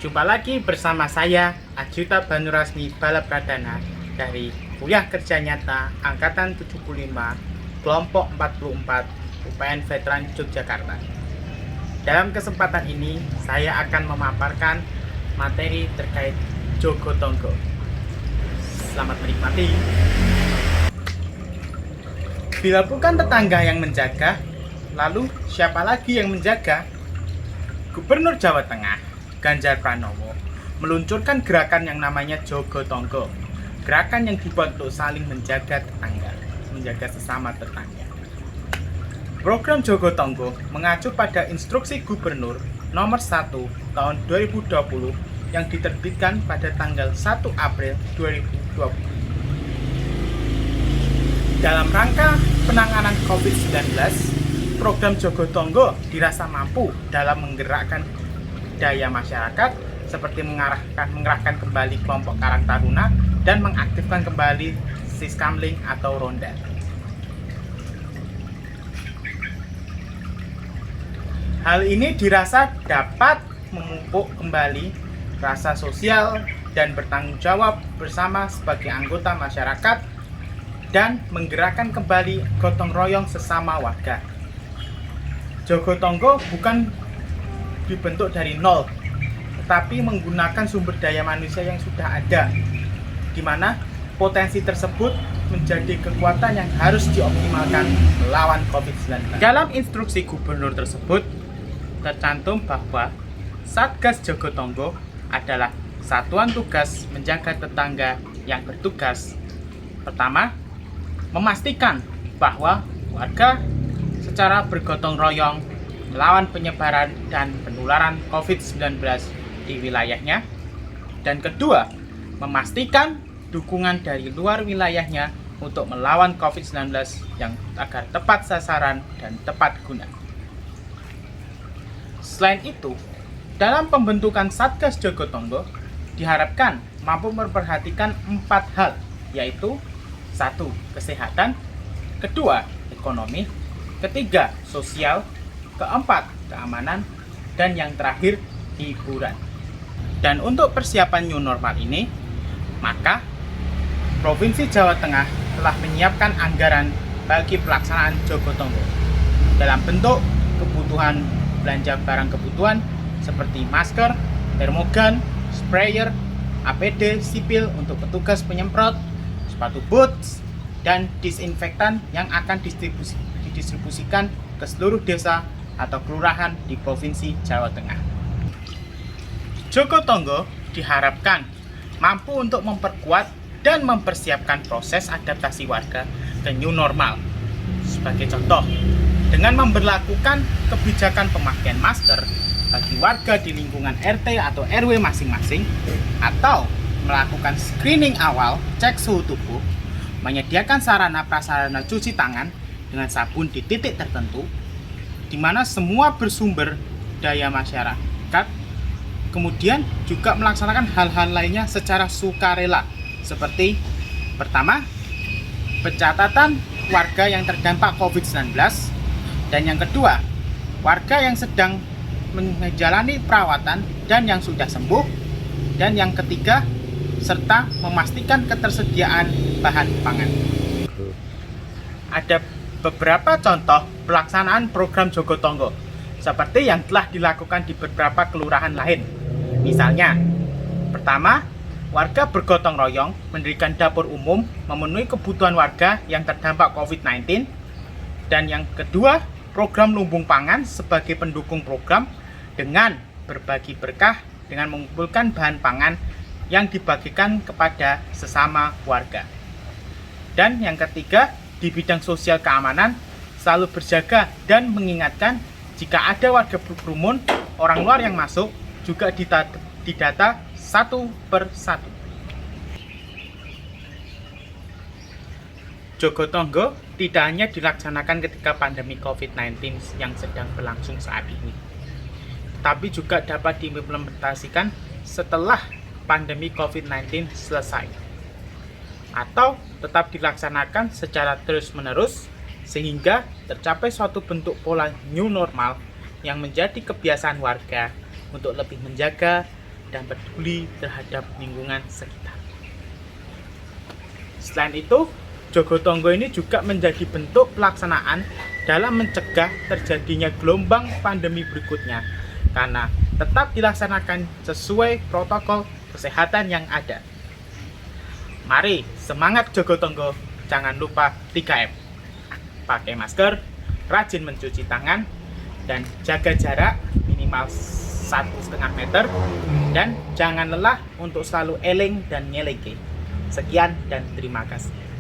Jumpa lagi bersama saya, Ajuta Banurasmi Balapradana dari Kuliah Kerja Nyata Angkatan 75, Kelompok 44, UPN Veteran Yogyakarta. Dalam kesempatan ini, saya akan memaparkan materi terkait Jogotongo. Selamat menikmati. Bila bukan tetangga yang menjaga, lalu siapa lagi yang menjaga? Gubernur Jawa Tengah, Ganjar Pranowo, meluncurkan gerakan yang namanya Jogotongo. Gerakan yang dibuat untuk saling menjaga tetangga, menjaga sesama tetangga. Program Jogotongo mengacu pada instruksi Gubernur nomor 1 tahun 2020 yang diterbitkan pada tanggal 1 April 2020. Dalam rangka penanganan COVID-19, program Jogotongo dirasa mampu dalam menggerakkan daya masyarakat seperti mengerahkan kembali kelompok Karang Taruna dan mengaktifkan kembali Siskamling atau Ronda. Hal ini dirasa dapat memupuk kembali rasa sosial dan bertanggung jawab bersama sebagai anggota masyarakat dan menggerakkan kembali gotong royong sesama warga. Jogotongo bukan dibentuk dari nol, tetapi menggunakan sumber daya manusia yang sudah ada, di mana potensi tersebut menjadi kekuatan yang harus dioptimalkan melawan COVID-19. Dalam instruksi gubernur tersebut, tercantum bahwa Satgas Jogotongo adalah satuan tugas menjaga tetangga yang bertugas. Pertama, memastikan bahwa warga secara bergotong royong melawan penyebaran dan penularan COVID-19 di wilayahnya. Dan kedua, memastikan dukungan dari luar wilayahnya untuk melawan COVID-19 yang agar tepat sasaran dan tepat guna. Selain itu, dalam pembentukan Satgas Jogotongo diharapkan mampu memperhatikan 4 hal, yaitu 1. Kesehatan, kedua, ekonomi, ketiga, sosial, keempat, keamanan, dan yang terakhir, hiburan. Dan untuk persiapan new normal ini, maka Provinsi Jawa Tengah telah menyiapkan anggaran bagi pelaksanaan Jogotongo dalam bentuk kebutuhan belanja barang kebutuhan seperti masker, termogan, sprayer, APD sipil untuk petugas penyemprot, sepatu boots, dan disinfektan yang akan didistribusikan ke seluruh desa atau kelurahan di Provinsi Jawa Tengah. Jogotongo diharapkan mampu untuk memperkuat dan mempersiapkan proses adaptasi warga ke new normal. Sebagai contoh, dengan memberlakukan kebijakan pemakaian masker bagi warga di lingkungan RT atau RW masing-masing, atau melakukan screening awal cek suhu tubuh, menyediakan sarana prasarana cuci tangan dengan sabun di titik tertentu, di mana semua bersumber daya masyarakat, kemudian juga melaksanakan hal-hal lainnya secara sukarela, seperti pertama, pencatatan warga yang terdampak COVID-19, dan yang kedua, warga yang sedang menjalani perawatan dan yang sudah sembuh, dan yang ketiga, serta memastikan ketersediaan bahan pangan. Ada beberapa contoh pelaksanaan program Jogotongo seperti yang telah dilakukan di beberapa kelurahan lain. Misalnya, pertama, warga bergotong royong mendirikan dapur umum memenuhi kebutuhan warga yang terdampak COVID-19. Dan yang kedua, program lumbung pangan sebagai pendukung program dengan berbagi berkah dengan mengumpulkan bahan pangan yang dibagikan kepada sesama warga. Dan yang ketiga, di bidang sosial keamanan selalu berjaga dan mengingatkan jika ada warga berkerumun, orang luar yang masuk juga didata satu per satu. Jogotongo tidak hanya dilaksanakan ketika pandemi COVID-19 yang sedang berlangsung saat ini, tapi juga dapat diimplementasikan setelah pandemi COVID-19 selesai, atau tetap dilaksanakan secara terus-menerus sehingga tercapai suatu bentuk pola new normal yang menjadi kebiasaan warga untuk lebih menjaga dan peduli terhadap lingkungan sekitar. Selain itu, Jogo Tonggo ini juga menjadi bentuk pelaksanaan dalam mencegah terjadinya gelombang pandemi berikutnya karena tetap dilaksanakan sesuai protokol kesehatan yang ada. Mari semangat Jogo Tonggo, jangan lupa 3M. Pakai masker, rajin mencuci tangan, dan jaga jarak minimal 1,5 meter, dan jangan lelah untuk selalu eling dan nyeleke. Sekian dan terima kasih.